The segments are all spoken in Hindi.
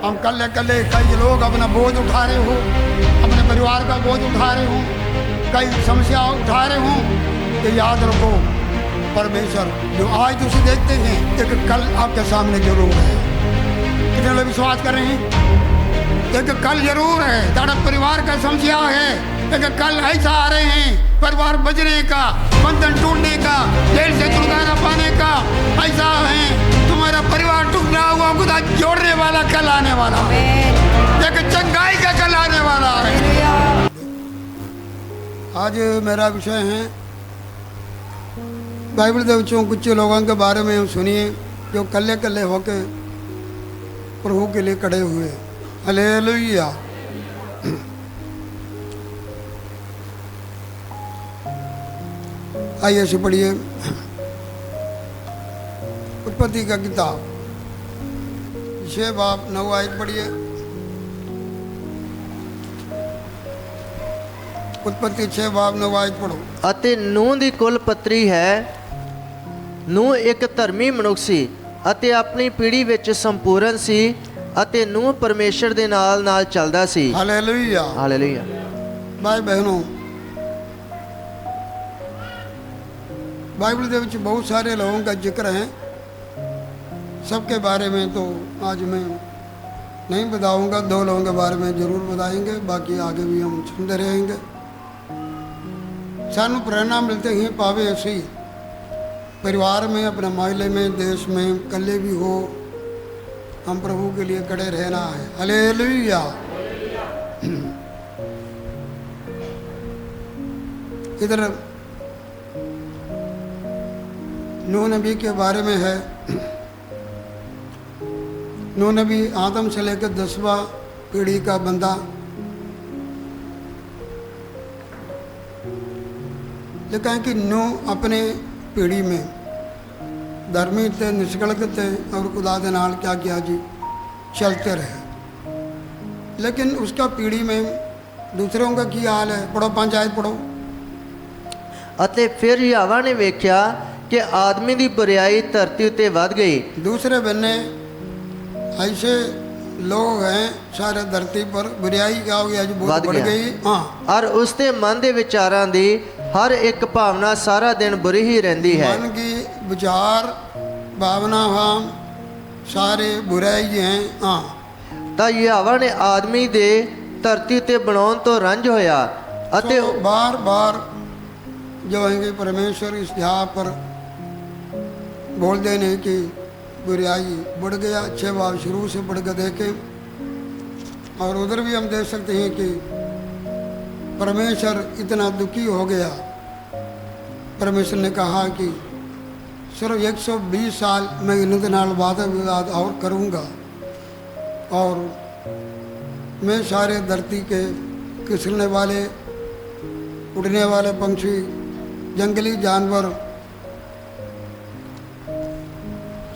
हम कल्ले कल्ले कई लोग अपना बोझ उठा रहे हो, अपने परिवार का बोझ उठा रहे हो, कई समस्या उठा रहे हो, तो याद रखो परमेश्वर जो आज तुझे देखते हैं एक कल आपके सामने जरूर है। कितने लोग विश्वास कर रहे हैं? एक कल जरूर है। तेरा परिवार का समस्या है, एक कल ऐसा आ रहे हैं, परिवार बजने का, बंधन टूटने का, जेल से छुटकारा पाने का ऐसा है। तुम्हारा परिवार टूट रहा हुआ खुदा जोड़ने वाला कल आने वाला है, एक चंगाई का कल आने वाला है। आज मेरा विषय है बाइबल के बच्चों कुछ लोगों के बारे में सुनिए जो कल्ले कल्ले होके प्रभु के लिए खड़े हुए। हालेलुया। आइए से पढ़िए उत्पत्ति का किताब 6 बाब 9 आयत पढ़िए। उत्पत्ति 6 बाब 9 आयत पढ़ो। ਅਤੇ ਨੂਹ ਦੀ ਕੁੱਲ ਪੱਤਰੀ ਹੈ। ਨੂਹ ਇੱਕ ਧਰਮੀ ਮਨੁੱਖ ਸੀ ਅਤੇ ਆਪਣੀ ਪੀੜ੍ਹੀ ਵਿੱਚ ਸੰਪੂਰਨ ਸੀ ਅਤੇ ਨੂਹ ਪਰਮੇਸ਼ਰ ਦੇ ਨਾਲ ਨਾਲ ਚੱਲਦਾ ਸੀ। हालेलुया। ਹਾਲੇਲੂਇਆ। भाई बहनों, बाइबल के विच बहुत सारे लोगों का जिक्र है, सबके बारे में तो आज मैं नहीं बताऊंगा। 2 लोगों के बारे में ज़रूर बताएंगे, बाकी आगे भी हम सुनते रहेंगे। सानू प्रेरणा मिलते ही पावे ऐसी परिवार में, अपने मोहल्ले में, देश में, कल्ले भी हो, हम प्रभु के लिए खड़े रहना है। हालेलुया। इधर नूह नबी के बारे में है। नूह नबी आदम से लेकर 10वां पीढ़ी का बंदा, लेकिन कि नूह अपने पीढ़ी में धर्मी थे, निष्कलंक थे और खुदा के नाल क्या किया जी चलते रहे। लेकिन उसका पीढ़ी में दूसरों का की हाल है। पढ़ो 5 आयत पढ़ो। ਅਤੇ ਫਿਰ ਯਹੋਵਾ ਨੇ ਵੇਖਿਆ ਕਿ ਆਦਮੀ ਦੀ ਬੁਰਾਈ ਧਰਤੀ ਉੱਤੇ ਵੱਧ ਗਈ। दूसरे बन्ने ऐसे लोग हैं सारे धरती पर, बुराई क्या हो गया जी बहुत बढ़ बढ़ गया। गई। हाँ, ਔਰ ਉਸ ਦੇ ਮਨ ਦੇ ਵਿਚਾਰਾਂ ਦੀ ਹਰ ਇੱਕ ਭਾਵਨਾ ਸਾਰਾ ਦਿਨ ਬੁਰੀ ਹੀ ਰਹਿੰਦੀ ਹੈ। मन की विचार भावना हम सारे बुराई हैं। हाँ, ਤਾਂ ਯਹੋਵਾ ਨੇ ਆਦਮੀ ਦੇ ਧਰਤੀ ਉੱਤੇ ਬਣਾਉਣ ਤੋਂ ਰੰਜ ਹੋਇਆ ਅਤੇ तो बार बार जो है कि परमेश्वर इस यहाँ पर बोल देने की बुराई बढ़ गया। 6 बार शुरू से बढ़ कर देखे, और उधर भी हम देख सकते हैं कि परमेश्वर इतना दुखी हो गया। परमेश्वर ने कहा कि सिर्फ 120 साल मैं इनके नाल वाद विवाद और करूँगा, और मैं सारे धरती के फिसलने वाले, उड़ने वाले पंछी, जंगली जानवर,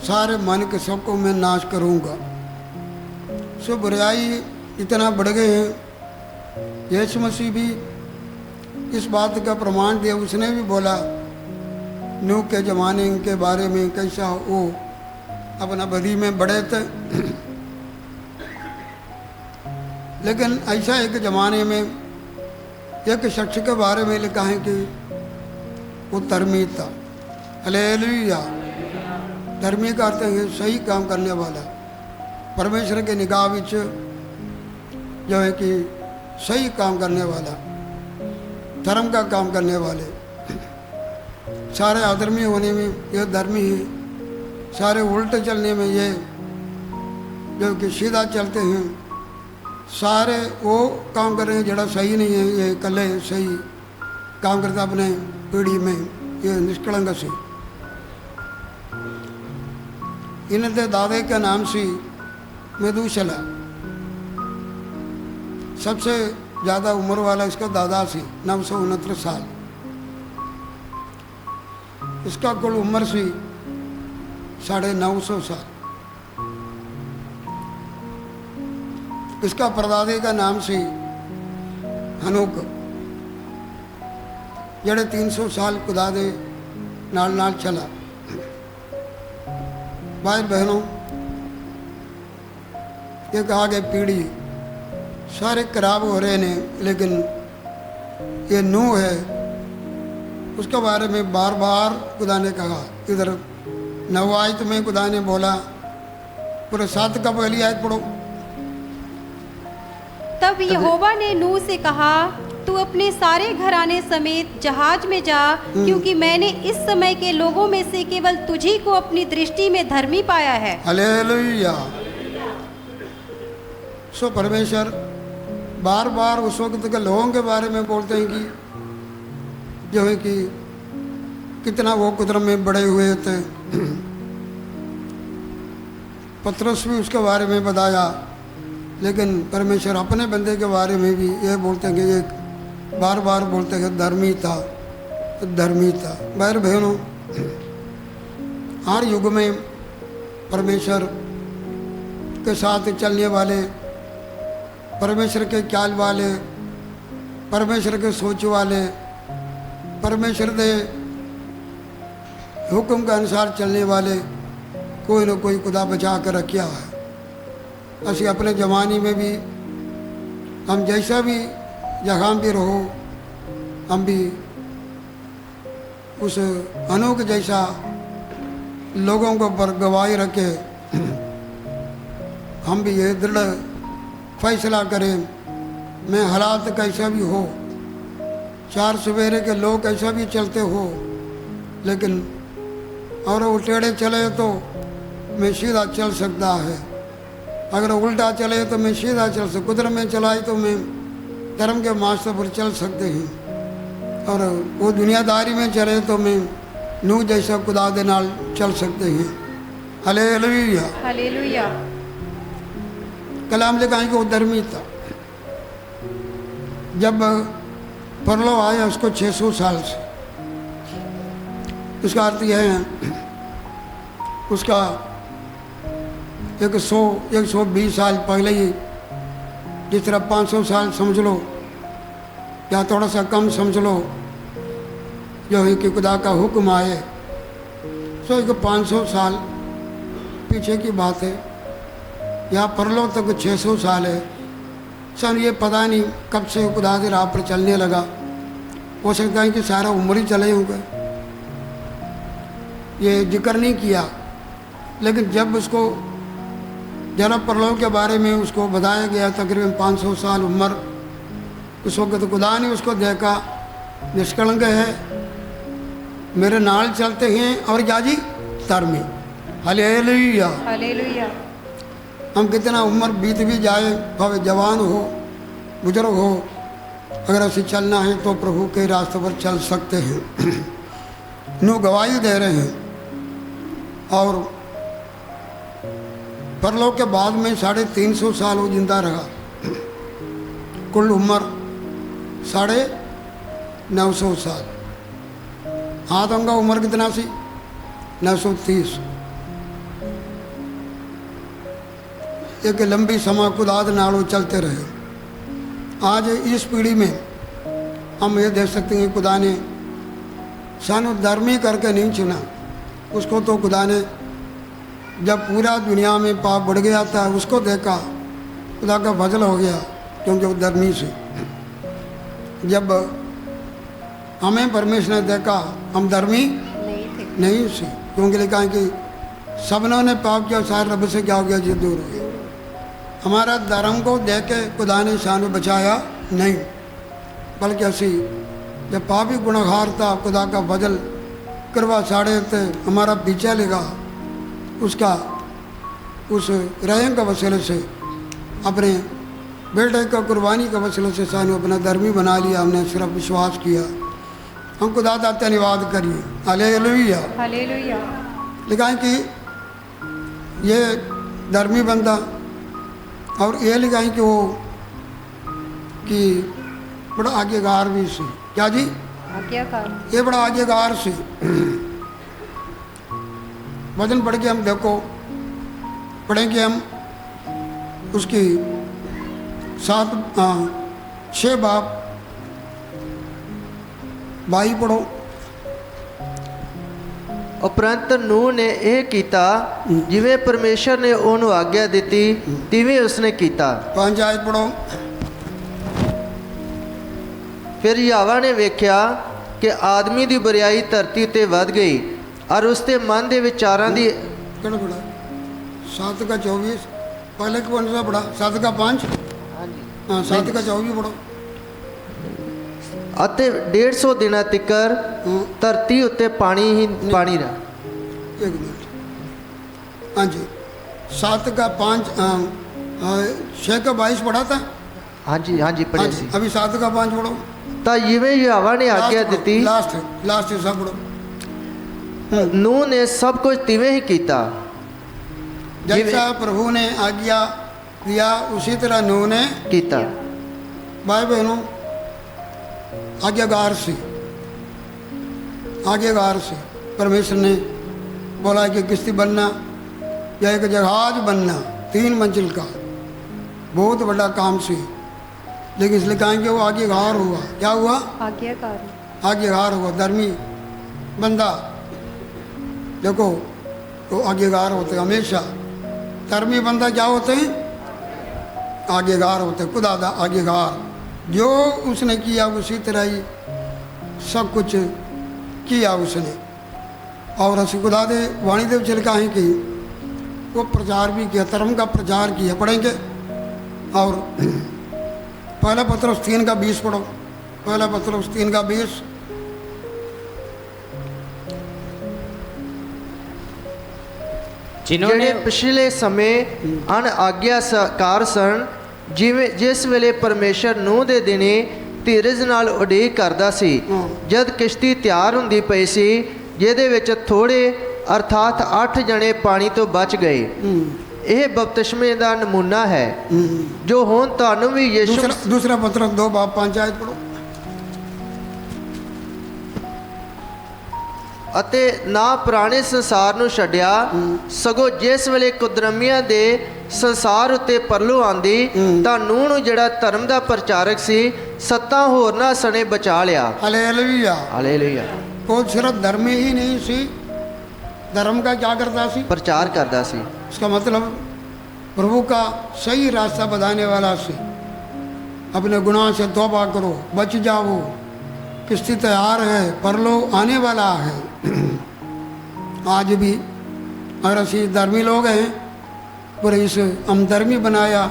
सारे मन के सबको मैं नाश करूँगा। सो बुराई इतना बढ़ गए हैं। यीशु मसीह भी इस बात का प्रमाण दिया। उसने भी बोला नूह के ज़माने के बारे में कैसा वो अपना बदी में बड़े थे। लेकिन ऐसा एक ज़माने में एक शख्स के बारे में लिखा है कि वो धर्मी था। हालेलुया। धर्मी का अर्थ है सही काम करने वाला, परमेश्वर के निगाह विच जो है कि सही काम करने वाला, धर्म का काम करने वाले। सारे अधर्मी होने में ये धर्मी है, सारे उल्टे चलने में ये जो कि सीधा चलते हैं, सारे वो काम कर रहे हैं जड़ा सही नहीं है। ये कले सही काम करता अपने पीढ़ी में, ये निष्कलंक से। इनके दादे का नाम सी मेदूशला, सबसे ज़्यादा उम्र वाला इसका दादा सी 969 साल। इसका कुल उम्र सी 950 साल। इसका परदादे का नाम सी हनूक, जड़े 300 साल खुदा दे नाल नाल चला। भाई बहनों, एक आगे पीढ़ी सारे खराब हो रहे ने, लेकिन ये नूह है, उसके बारे में बार बार खुदा ने कहा। इधर 9 आयत में खुदा ने बोला, पूरे 7 का पहली आयत पढ़ो। तब यहोवा ने नूह से कहा, तू अपने सारे घराने समेत जहाज में जा, क्योंकि मैंने इस समय के लोगों में से केवल तुझी को अपनी दृष्टि में धर्मी पाया है। हालेलुया। सो परमेश्वर बार बार उस वक्त के लोगों के बारे में बोलते हैं कि जो है कि कितना वो कुदरत में बड़े हुए थे। पतरस भी उसके बारे में बताया, लेकिन परमेश्वर अपने बंदे के बारे में भी ये बोलते हैं कि एक बार बार बोलते हैं धर्मी था, धर्मी था। भाई बहनों, हर युग में परमेश्वर के साथ चलने वाले, परमेश्वर के ख्याल वाले, परमेश्वर के सोच वाले, परमेश्वर के हुक्म के अनुसार चलने वाले कोई न कोई खुदा बचा कर रखा है। असी अपने ज़माने में भी हम जैसा भी जहाँ भी रहो, हम भी उस अनूख जैसा लोगों को पर गवाही रखे, हम भी ये दृढ़ फैसला करें, मैं हालात कैसा भी हो, 4 सवेरे के लोग कैसा भी चलते हो, लेकिन और वो टेढ़े चले तो मैं सीधा चल सकता है, अगर उल्टा चले तो मैं सीधा चल सकता, कुदरत में चलाई तो मैं धर्म के मार्ग पर चल सकते हैं, और वो दुनियादारी में चले तो मैं नूह जैसा खुदा दे नाल चल सकते हैं। Hallelujah, hallelujah. कलाम लिखा है कि वो धर्मी था। जब परलो आया उसको 600 साल से, उसका अर्थ यह है उसका 120 साल पहले ही, जिस तरह 500 साल समझ लो या थोड़ा सा कम समझ लो, जो है कि खुदा का हुक्म आए, सो एक 500 साल पीछे की बात है। यहाँ परलो तक 600 साल है। सन ये पता नहीं कब से खुदा की राह पर चलने लगा, हो सकता है कि सारा उम्र ही चले होंगे, ये जिक्र नहीं किया। लेकिन जब उसको जरा परलों के बारे में उसको बताया गया, तकरीबन 500 साल उम्र, उस वक्त खुदा ने उसको देखा, निष्कलंक है, मेरे नाल चलते हैं और क्या जी, धर्मी। Hallelujah, hallelujah. हम कितना उम्र बीत भी जाए, भावे जवान हो, बुजुर्ग हो, अगर ऐसे चलना है तो प्रभु के रास्ते पर चल सकते हैं। नूह गवाही दे रहे हैं। और परलोक के बाद में 350 साल वो जिंदा रहा, कुल उम्र 950 साल। आदम का उम्र कितना सी, 930। एक लंबी समय खुदाद नालों चलते रहे। आज इस पीढ़ी में हम ये देख सकते हैं, खुदा ने सानू धर्मी करके नहीं चुना, उसको तो खुदा ने जब पूरा दुनिया में पाप बढ़ गया था, उसको देखा, खुदा का फजल हो गया, क्योंकि वो धर्मी से। जब हमें परमेश्वर ने देखा, हम धर्मी नहीं थे, क्योंकि लिखा है कि सबनों ने पाप किया, सारे रब से क्या हो गया जी, दूर हो गया। हमारा धर्म को देख के खुदा ने सानू बचाया नहीं, बल्कि असी जब पापी गुनहगार था, खुदा का फजल करवा साड़े थे, हमारा पीछा लगा, उसका उस रहम का वसीले से, अपने बेटे का कुर्बानी का वसीले से सानू अपना धर्मी बना लिया। हमने सिर्फ विश्वास किया, हम खुदा का धन्यवाद करिए। Hallelujah, hallelujah. लिखा है कि ये धर्मी बंदा, और ये लिखा है कि वो कि बड़ा आज्ञाकार भी से, क्या जी, आज्ञाकार, ये बड़ा आज्ञाकार से। वचन पढ़ के हम देखो, पढ़ेंगे हम उसकी 6 बाप 22 पढ़ो। ਉਪਰੰਤ ਨੂਹ ਨੇ ਇਹ ਕੀਤਾ ਜਿਵੇਂ ਪਰਮੇਸ਼ਰ ਨੇ ਉਹਨੂੰ ਆਗਿਆ ਦਿੱਤੀ ਤਿਵੇਂ ਉਸਨੇ ਕੀਤਾ। 5 आयत पढ़ो। ਫਿਰ ਯਾਵਾ ਨੇ ਵੇਖਿਆ ਕਿ ਆਦਮੀ ਦੀ ਬੁਰਾਈ ਧਰਤੀ ਉੱਤੇ ਵੱਧ ਗਈ ਔਰ ਉਸਦੇ ਮਨ ਦੇ ਵਿਚਾਰਾਂ ਦੀ कहना पड़ा 7 का 24 पहले कौन सा पढ़ा? 7 का 5। हाँ 7 का 24 पढ़ो। ਅਤੇ 150 ਦਿਨਾਂ ਤੀਕਰ हाँ, ਧਰਤੀ ਉੱਤੇ ਪਾਣੀ ਹੀ ਪਾਣੀ ਰਿਹਾ। 1 मिनट। हाँ जी 7 का 5 6 का 22 पढ़ा था। ਹਾਂਜੀ ਹਾਂਜੀ हाँ ਪੜ੍ਹਿਆ जी ਸੀ। अभी 7 का 5 पढ़ो। ਤਾਂ ਜਿਵੇਂ ਯਾਵਾ ਨੇ ਆਗਿਆ ਦਿੱਤੀ लास्ट सब पढ़ो। ਨੂਹ ਨੇ ਸਭ ਕੁਝ ਤਿਵੇਂ ਹੀ ਕੀਤਾ। जैसा प्रभु ने आज्ञा दिया उसी तरह नूह ने ਕੀਤਾ भाई बहनों आज्ञाकार से परमेश्वर ने बोला कि किश्ती बनना या एक जहाज बनना 3 मंजिल का बहुत बड़ा काम से, लेकिन इसलिए कहेंगे वो आज्ञाकार हुआ। क्या हुआ? आज्ञाकार। आज्ञाकार हुआ। धर्मी बंदा देखो तो आज्ञाकार होते हैं हमेशा। धर्मी बंदा क्या होते हैं? आज्ञाकार होते हैं। खुदा दा आज्ञाकार, जो उसने किया उसी तरह ही सब कुछ किया उसने। और असि खुदा दे वाणी दे विच लिखा है कि वो प्रचार भी किया, धर्म का प्रचार किया। पढ़ेंगे। और पहला पत्रस 3 का 20 पढ़ो। पहला पत्रस 3 का 20। ਜਿਹੜੇ ਪਿਛਲੇ ਸਮੇਂ ਅਣਆਗਿਆਕਾਰ ਸਨ, ਜਿਵੇਂ ਜਿਸ ਵੇਲੇ ਪਰਮੇਸ਼ਰ ਨੂਹ ਦੇ ਦਿਨੇ ਧੀਰਜ ਨਾਲ ਉਡੀਕ ਕਰਦਾ ਸੀ, ਜਦ ਕਿਸ਼ਤੀ ਤਿਆਰ ਹੁੰਦੀ ਪਈ ਸੀ ਜਿਹਦੇ ਵਿੱਚ ਥੋੜੇ ਅਰਥਾਤ 8 ਜਣੇ ਪਾਣੀ ਤੋਂ ਬਚ ਗਏ। ਇਹ ਬਪਤਿਸਮੇ ਦਾ ਨਮੂਨਾ ਹੈ ਜੋ ਹੁਣ ਤੁਹਾਨੂੰ ਵੀ ਯਿਸੂ दूसरा पत्रस 2 बाब 5 आयत पढ़ो। ਅਤੇ ਨਾ ਪੁਰਾਣੇ ਸੰਸਾਰ ਨੂੰ ਛੱਡਿਆ, ਸਗੋਂ ਜਿਸ ਵੇਲੇ ਕੁਦਰਮੀਆਂ ਦੇ ਸੰਸਾਰ ਉੱਤੇ ਪਰਲੋ ਆਂਦੀ ਤਾਂ ਨੂਹ ਨੂੰ ਜਿਹੜਾ ਧਰਮ ਦਾ ਪ੍ਰਚਾਰਕ ਸੀ 7 ਹੋਰਨਾਂ ਸਣੇ ਬਚਾ ਲਿਆ। हालेलुया। ਹਾਲੇਲੂਇਆ। वो सिर्फ धर्मी ही नहीं सी, धर्म का क्या करता सी? ਪ੍ਰਚਾਰ ਕਰਦਾ ਸੀ। इसका मतलब प्रभु का सही रास्ता बताने वाला सी। अपने गुनाह से तौबा करो, बच जाओ, किश्ती तैयार है, परलो आने वाला है। आज भी अगर असी धर्मी लोग हैं पर इस हम धर्मी बनाया,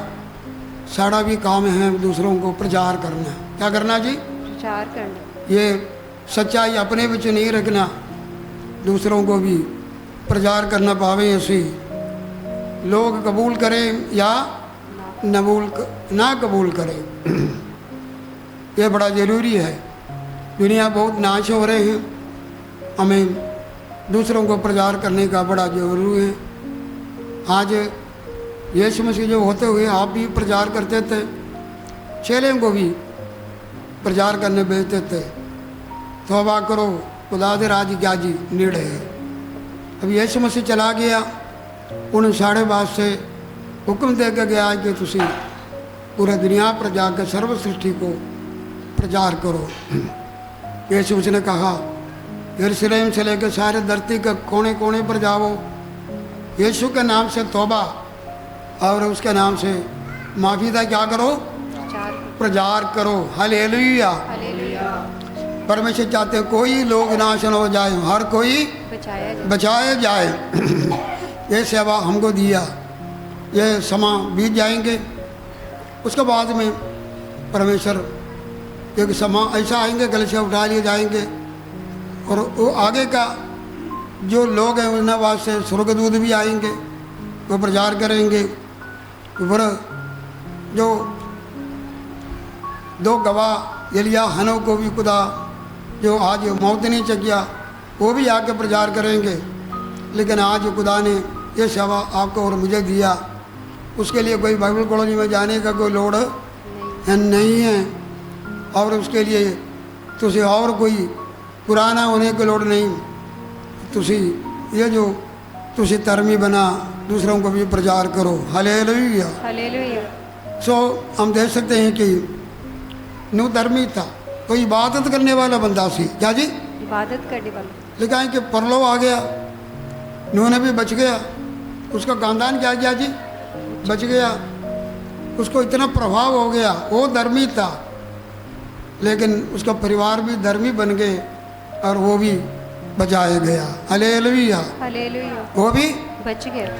साड़ा भी काम है दूसरों को प्रचार करना। क्या करना जी? प्रचार करना। ये सच्चाई अपने विच नहीं रखना, दूसरों को भी प्रचार करना पावे। ऐसे लोग कबूल करें या ना कबूल करें, ये बड़ा ज़रूरी है। दुनिया बहुत नाश हो रहे हैं, हमें दूसरों को प्रचार करने का बड़ा जरूरी है। आज यीशु मसीह जो होते हुए आप भी प्रचार करते थे, चेलों को भी प्रचार करने भेजते थे। तौबा करो, खुदा दे राज क्या जी नेड़े है। अब यीशु मसीह चला गया, उन 12.5 से हुक्म दे के गया कि तुसी पूरे दुनिया पर जाकर सर्व सृष्टि को प्रचार करो। यीशु उसने कहा यरूशलेम से लेकर सारे धरती के कोने कोने पर जाओ, यीशु के नाम से तौबा और उसके नाम से माफ़ी का क्या करो? प्रचार करो। हालेलुया। परमेश्वर चाहते कोई लोग नाश न हो जाए, हर कोई बचाया जाए। ये सेवा हमको दिया, ये समा बीत जाएंगे, उसके बाद में परमेश्वर एक समा ऐसा आएंगे गले से उठा लिए जाएंगे और वो आगे का जो लोग हैं उन वास्ते स्वर्गदूत भी आएंगे, वो प्रचार करेंगे। फिर जो 2 गवाह एलिया हनो को भी खुदा जो आज मौत नहीं चकिया, वो भी आके प्रचार करेंगे। लेकिन आज खुदा ने ये सेवा आपको और मुझे दिया, उसके लिए कोई बाइबल कॉलेज में जाने का कोई लोड़ नहीं है, और उसके लिए तुझे और कोई पुराना होने की लोड़ नहीं। तुसी ये जो तुसी धर्मी बना, दूसरों को भी प्रचार करो। हालेलुया। हालेलुया। सो हम देख सकते हैं कि नूह धर्मी था, कोई इबादत करने वाला बंदा सी। क्या जी? इबादत करने वाला। लिखा है कि परलो आ गया, नूह ने भी बच गया, उसका खानदान क्या किया जी, बच गया। उसको इतना प्रभाव हो गया, वो धर्मी था लेकिन उसका परिवार भी धर्मी बन गए और वो भी बचाया गया। हालेलुया, हालेलुया, वो भी बच गया।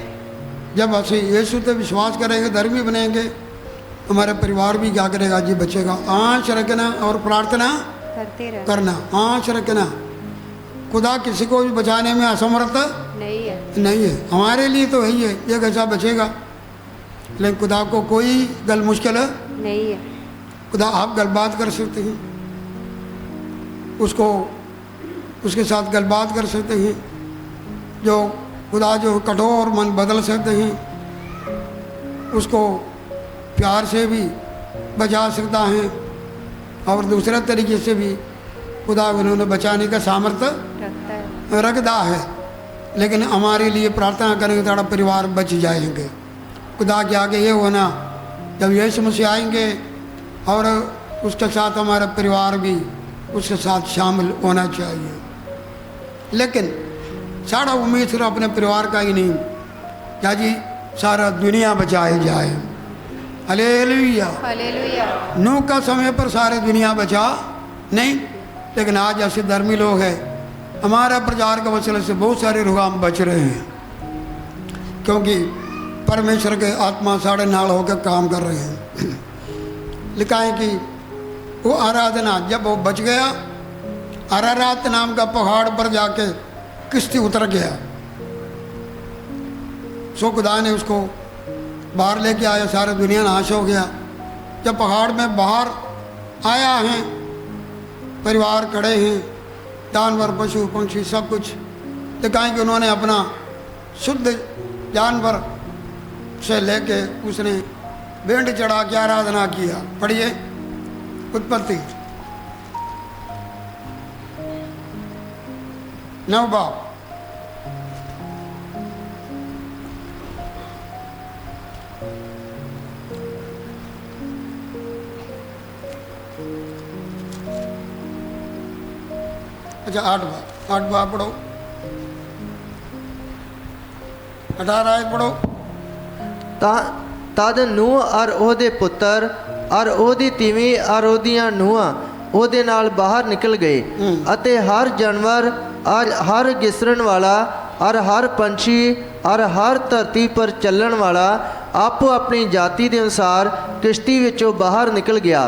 जब ਅਸੀਂ यीशु पे विश्वास करेंगे, धर्मी बनेंगे, हमारे परिवार भी क्या करेगा जी, बचेगा। आँच रखना और प्रार्थना करते रह करना, आँच रखना। खुदा किसी को भी बचाने में असमर्थ नहीं है। नहीं है, हमारे लिए तो यही है, ये कैसा बचेगा, लेकिन खुदा को कोई गल मुश्किल नहीं है। खुदा आप गलबात कर सकते हैं, उसको उसके साथ गलबात कर सकते हैं। जो खुदा जो कठोर मन बदल सकते हैं, उसको प्यार से भी बचा सकता है और दूसरे तरीके से भी खुदा उन्होंने बचाने का सामर्थ्य रखता है। रखता है। लेकिन हमारे लिए प्रार्थना करेंगे तो हमारा परिवार बच जाएंगे। खुदा के आगे ये होना, जब यीशु मसीह आएंगे और उसके साथ हमारा परिवार भी उसके साथ शामिल होना चाहिए। लेकिन सारा उम्मीद सिर्फ अपने परिवार का ही नहीं, क्या जी, सारा दुनिया बचाई जाए। हालेलुया, हालेलुया, नूह का समय पर सारे दुनिया बचा नहीं, लेकिन आज ऐसे धर्मी लोग हैं, हमारा प्रचार के वसीले से बहुत सारे लोग हम बच रहे हैं, क्योंकि परमेश्वर के आत्मा साढ़े नाल होकर काम कर रहे हैं। लिखा है कि वो आराधना, जब वो बच गया, अरारात नाम का पहाड़ पर जाके किश्ती उतर गया, सो खुदा ने उसको बाहर लेके आया, सारा दुनिया नाश हो गया। जब पहाड़ में बाहर आया है, परिवार खड़े हैं, जानवर पशु पंछी सब कुछ, दिखाएं कि उन्होंने अपना शुद्ध जानवर से लेके उसने भेंट चढ़ा के आराधना किया। पढ़िए उत्पत्ति 9 बाब। अच्छा 8 बाब पढ़ो, 18 आयत पढ़ो। ਤਦ ਨੂਹ ਔਰ ਉਹਦੇ ਪੁੱਤਰ ਔਰ ਉਹਦੀ ਤੀਵੀਂ ਔਰ ਉਹਦੀਆਂ ਨੂੰਹਾਂ ਉਹਦੇ ਨਾਲ ਬਾਹਰ ਨਿਕਲ ਗਏ ਅਤੇ ਹਰ ਜਾਨਵਰ ਔਰ ਹਰ ਗਿਸਰਨ ਵਾਲਾ ਔਰ ਹਰ ਪੰਛੀ ਔਰ ਹਰ ਧਰਤੀ ਪਰ ਚੱਲਣ ਵਾਲਾ ਆਪੋ ਆਪਣੀ ਜਾਤੀ ਦੇ ਅਨੁਸਾਰ ਕਿਸ਼ਤੀ ਵਿੱਚੋਂ ਬਾਹਰ ਨਿਕਲ ਗਿਆ।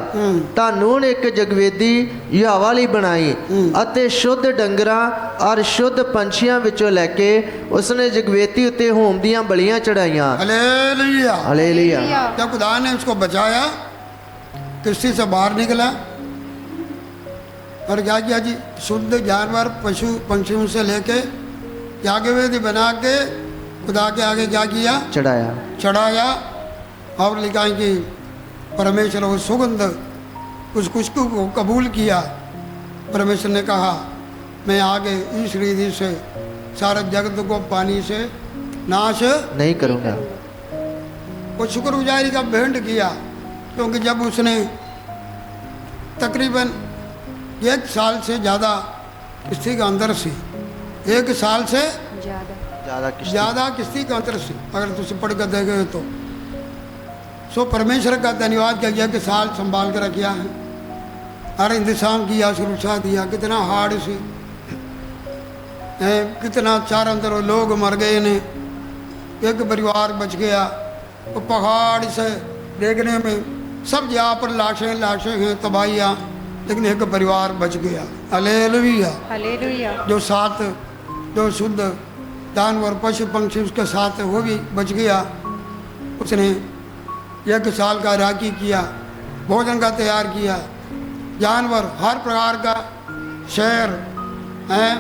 ਤਾਂ ਨੂਹ ਨੇ ਇੱਕ ਜਗਵੇਦੀ ਯਹੋਵਾ ਲਈ ਬਣਾਈ ਅਤੇ ਸ਼ੁੱਧ ਡੰਗਰਾਂ ਔਰ ਸ਼ੁੱਧ ਪੰਛੀਆਂ ਵਿੱਚੋਂ ਲੈ ਕੇ ਉਸਨੇ जगवेदी उत्ते होम दियां बलियां चढ़ाइयां। Hallelujah, hallelujah. जब खुदा ने उसको बचाया, किश्ती से बाहर निकला और क्या किया जी, शुद्ध जानवर पशु पंछियों से लेके यागवेदी बना के खुदा के आगे क्या किया, चढ़ाया। और लिखा है कि परमेश्वर वो सुगंध उस खुशबू को कबूल किया। परमेश्वर ने कहा, मैं आगे इस रीति से सारे जगत को पानी से नाश नहीं करूँगा। वो शुक्रगुजारी का भेंट किया, क्योंकि जब उसने तकरीबन 1 साल से ज़्यादा किश्ती का अंदर सी, 1 साल से ज़्यादा किश्ती का अंदर सी, अगर तुम पढ़ कर देखे तो। सो परमेश्वर का धन्यवाद किया कि साल संभाल कर रखा है, हर इंतजाम किया, सुरक्षा दिया। कितना हार्ड सी, कितना चार अंदर लोग मर गए ने, एक परिवार बच गया। वो पहाड़ से देखने में सब जहाँ पर लाशें हैं, तबाहियाँ, लेकिन एक परिवार बच गया। Hallelujah, hallelujah. जो साथ जो शुद्ध जानवर पशु पंछी उसके साथ वो भी बच गया। उसने 1 साल का राखी किया, भोजन का तैयार किया, जानवर हर प्रकार का, शेर हैं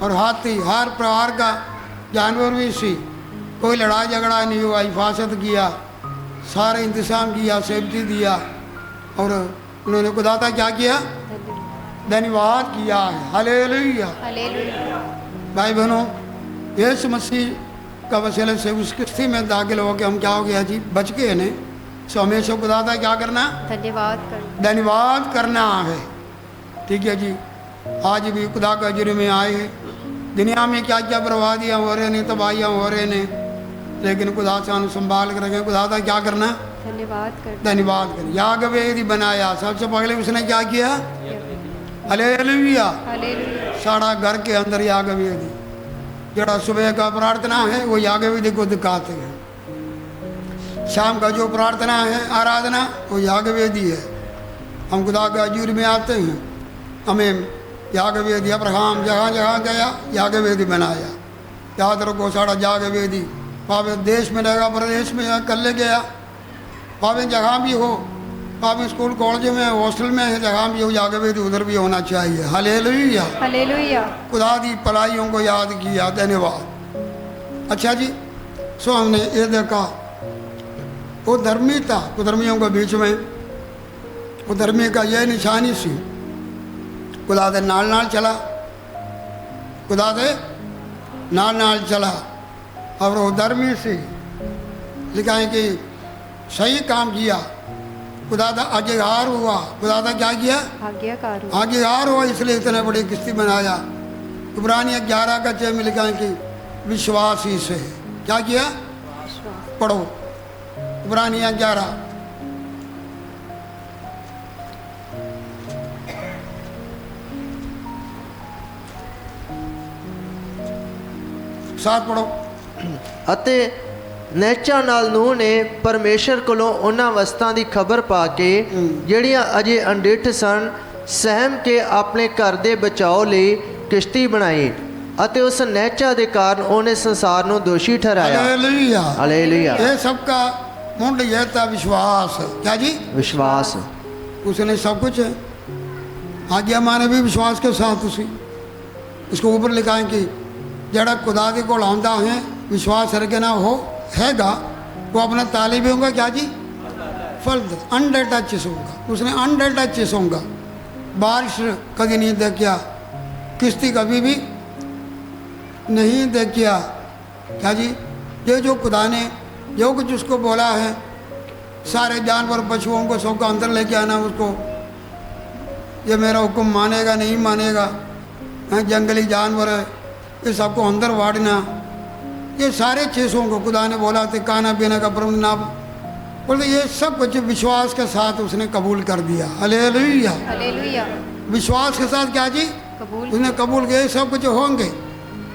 और हाथी हर प्रकार का जानवर भी सी, कोई लड़ाई झगड़ा नहीं हुआ, हिफाजत किया, सारे इंतजाम किया, सेफ्टी दिया। और उन्होंने खुदा का क्या किया, धन्यवाद किया है। Hallelujah, hallelujah. भाई बहनों, यीशु मसीह का वसीले से उस किश्ती में दाखिल हो के हम क्या हो गया जी, बच गए ने। सो हमेशा खुदा का क्या करना, धन्यवाद करना है। ठीक है जी, आज भी खुदा का जुर्म में आए हैं, दुनिया में क्या क्या बर्बादियाँ हो रहे ने, तबाहियाँ हो रहे ने, लेकिन खुदा सानू संभाल कर रखे। खुदा का क्या करना? धन्यवाद कर धन्यवाद कर। याग वेदी बनाया, सबसे पहले उसने क्या किया? हालेलुया। हालेलुया। सारा घर के अंदर याग वेदी, जरा सुबह का प्रार्थना है वो याग वेदी को दिखाते हैं, शाम का जो प्रार्थना है आराधना वो याग वेदी है। हम खुदा के हजूर में आते हैं, हमें याग वेदी, अब्राहम जहाँ जहाँ गया याग वेदी बनाया। याद रखो सारा याग वेदी भावे देश में रहेगा, प्रदेश में कल गया, भावे जहाँ भी हो, भावे स्कूल कॉलेज में हॉस्टल में है, जहाँ भी हो याग वेदी उधर भी होना चाहिए। हालेलुया। हालेलुया। खुदा दी भलाइयों को याद किया, धन्यवाद। अच्छा जी, सो हमने ये देखा वो धर्मी था, कुधर्मियों के बीच में वो धर्मी का ये निशानी सी, खुदा दे नाल नाल चला, खुदा दे नाल नाल चला, और वो धर्मी सी लिखा है कि सही काम किया, खुदा दा आज्ञाकार हुआ। खुदा दा क्या किया? आज्ञाकार हुआ। आज्ञाकार हुआ, इसलिए इतने बड़ी किस्ती बनाया। इब्रानिया 11 का 6 में लिखा है कि विश्वास ही से क्या किया? पढ़ो इब्रानिया 11। साथ पढ़ो। ਅਤੇ ਨੇਚਾ ਨਾਲ ਨੂਹ ਨੇ ਪਰਮੇਸ਼ਰ ਕੋਲੋਂ ਉਹਨਾਂ ਵਸਤਾਂ ਦੀ ਖਬਰ ਪਾ ਕੇ ਜਿਹੜੀਆਂ ਅਜੇ ਅੰਡਿੱਠ ਸਨ ਸਹਿਮ ਕੇ ਆਪਣੇ ਘਰ ਦੇ ਬਚਾਓ ਲਈ ਕਿਸ਼ਤੀ ਬਣਾਈ ਅਤੇ ਉਸ ਨੇਚਾ ਦੇ ਕਾਰਨ ਉਹਨੇ ਸੰਸਾਰ ਨੂੰ ਦੋਸ਼ੀ ਠਹਿਰਾਇਆ। हालेलुया। ਹਾਲੇਲੂया। ये सबका मुंड यह था विश्वास। क्या जी? ਵਿਸ਼ਵਾਸ। उसने सब कुछ आज्ञा माने भी विश्वास के साथ उसी उसको ऊपर लिखा है कि जड़ा खुदा के कोल आंदा है विश्वास करके ना हो हैगा वो अपना तालिबियों का क्या जी? फल अंडर टच होगा। उसने अंडर टच होगा। बारिश कभी नहीं देखिया, किश्ती कभी भी नहीं देखिया। क्या जी? ये जो खुदा ने जो कुछ उसको बोला है, सारे जानवर पशुओं को सबको अंदर लेके आना, उसको ये मेरा हुक्म मानेगा नहीं मानेगा, जंगली जानवर है ये सबको अंदर वाड़ना, ये सारे चीज़ों को खुदा ने बोला थे, खाना पीने का प्रबंध ना बोलते, ये सब कुछ विश्वास के साथ उसने कबूल कर दिया। हालेलुया। हालेलुया। विश्वास के साथ क्या जी? कबूल। उसने कबूल किया, सब कुछ होंगे,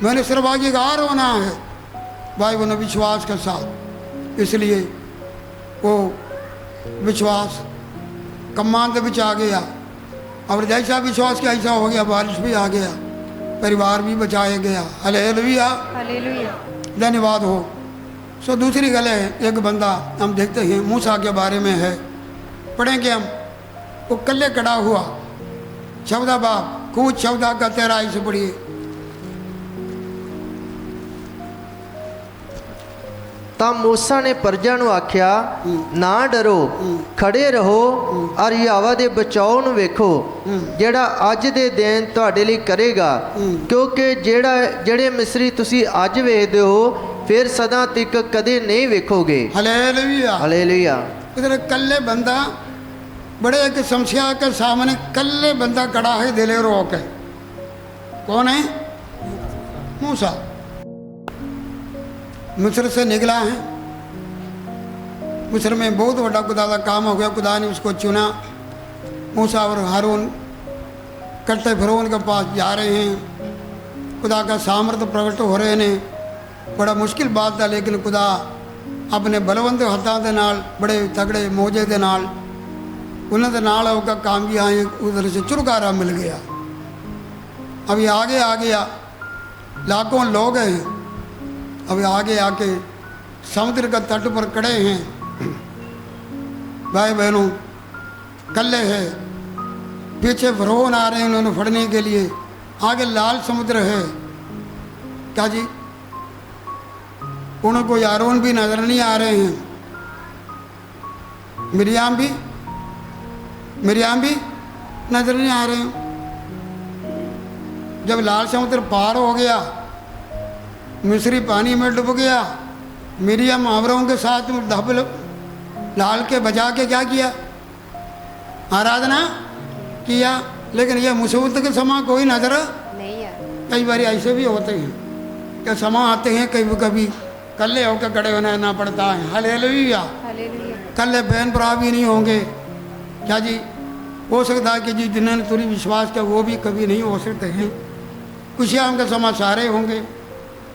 मैंने सिर्फ आज्ञाकार होना है भाई, उन्हें विश्वास के साथ। इसलिए वो विश्वास कमांड बिच आ गया, और जैसा विश्वास किया ऐसा हो गया, बारिश भी आ गया, परिवार भी बचाया गया। हालेलुया। हालेलुया। धन्यवाद हो। सो दूसरी गल है, एक बंदा हम देखते हैं मूसा के बारे में है, पढ़ेंगे हम। वो कल्ले कड़ा हुआ, शब्दा बाप कुछ शब्दा का 13 से पढ़िए। ਤਾਂ ਮੂਸਾ ਨੇ ਪਰਜਾ ਨੂੰ ਆਖਿਆ, ਨਾ ਡਰੋ, ਖੜੇ ਰਹੋ ਔਰ ਯਹੋਵਾ ਦੇ ਬਚਾਓ ਨੂੰ ਵੇਖੋ, ਜਿਹੜਾ ਅੱਜ ਦੇ ਦਿਨ ਤੁਹਾਡੇ ਲਈ ਕਰੇਗਾ, ਕਿਉਂਕਿ ਜਿਹੜੇ ਮਿਸਰੀ ਤੁਸੀਂ ਅੱਜ ਵੇਖਦੇ ਹੋ ਫਿਰ ਸਦਾ ਤੱਕ ਕਦੇ ਨਹੀਂ ਵੇਖੋਗੇ। हालेलुया। ਹਾਲੇਲੂਇਆ। इधर कल्ले बंदा बड़े एक समस्या के सामने कल्ले बंदा खड़ा है, दिले रोक है। कौन है? मूसा। मिस्र से निकला है, मिस्र में बहुत बड़ा खुदा का काम हो गया, खुदा ने उसको चुना। मूसा और हारून कट्टे फिरौन के पास जा रहे हैं, खुदा का सामर्थ्य प्रकट हो रहे हैं। बड़ा मुश्किल बात था, लेकिन खुदा अपने बलवंत हत्थों के नाल, बड़े तगड़े मौजे के नाल उन्होंने नाल होकर काम किया। उधर से छुटकारा मिल गया। अभी आगे आ गया, लाखों लोग हैं, अभी आगे आके समुद्र का तट पर खड़े हैं, भाई बहनों कल्ले हैं, पीछे फरौन आ रहे हैं उन्होंने फड़ने के लिए, आगे लाल समुद्र है। क्या जी? उनको यारोन भी नजर नहीं आ रहे हैं, मिरियाम भी नजर नहीं आ रहे हैं। जब लाल समुद्र पार हो गया, मिस्री पानी में डूब गया, मिरियम हावरों के साथ धबल लाल के बजा के क्या किया? आराधना किया। लेकिन यह मुसीबत के समय कोई नजर नहीं है। कई बार ऐसे भी होते हैं कि समा आते हैं कभी कभी कल्ले होकर खड़े होना पड़ता है। हालेलुया। हालेलुया। कल्ले बहन भरा भी नहीं होंगे क्या जी? हो सकता है कि जी जिन्होंने तुरी विश्वास किया वो भी कभी नहीं हो सकते हैं। खुशियाँ का समा सारे होंगे,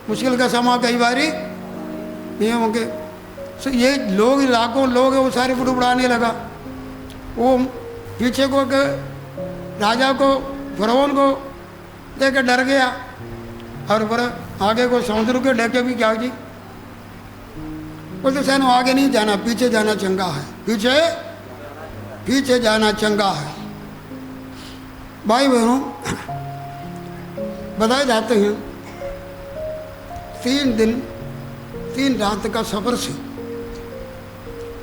मुश्किल का समा कई बार नहीं होंगे। सो ये लोग लाखों लोग हैं वो सारे बुड़बुड़ाने लगा। वो पीछे को के राजा को फरौन को लेकर डर गया और फिर आगे को समुद्र के डेके भी क्या जी बोलते सैन आगे नहीं जाना, पीछे जाना चंगा है, पीछे पीछे जाना चंगा है। भाई बहनों बताए जाते हैं 3 दिन 3 रात का सफर से,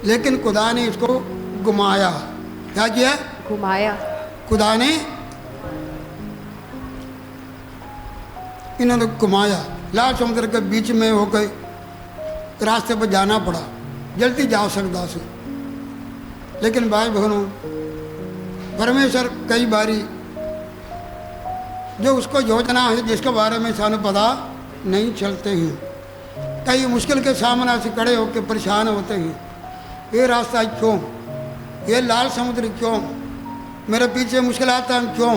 लेकिन खुदा ने इसको घुमाया। क्या किया? घुमाया। खुदा ने इन्होंने घुमाया। लाल समुद्र के बीच में होकर रास्ते पर जाना पड़ा, जल्दी जा सकता से। लेकिन भाई बहनों परमेश्वर कई बारी जो उसको योजना है जिसके बारे में सानू पता नहीं चलते हैं। कई मुश्किल के सामने से खड़े होकर परेशान होते हैं, ये रास्ता क्यों, ये लाल समुद्र क्यों, मेरे पीछे मुश्किल आता क्यों।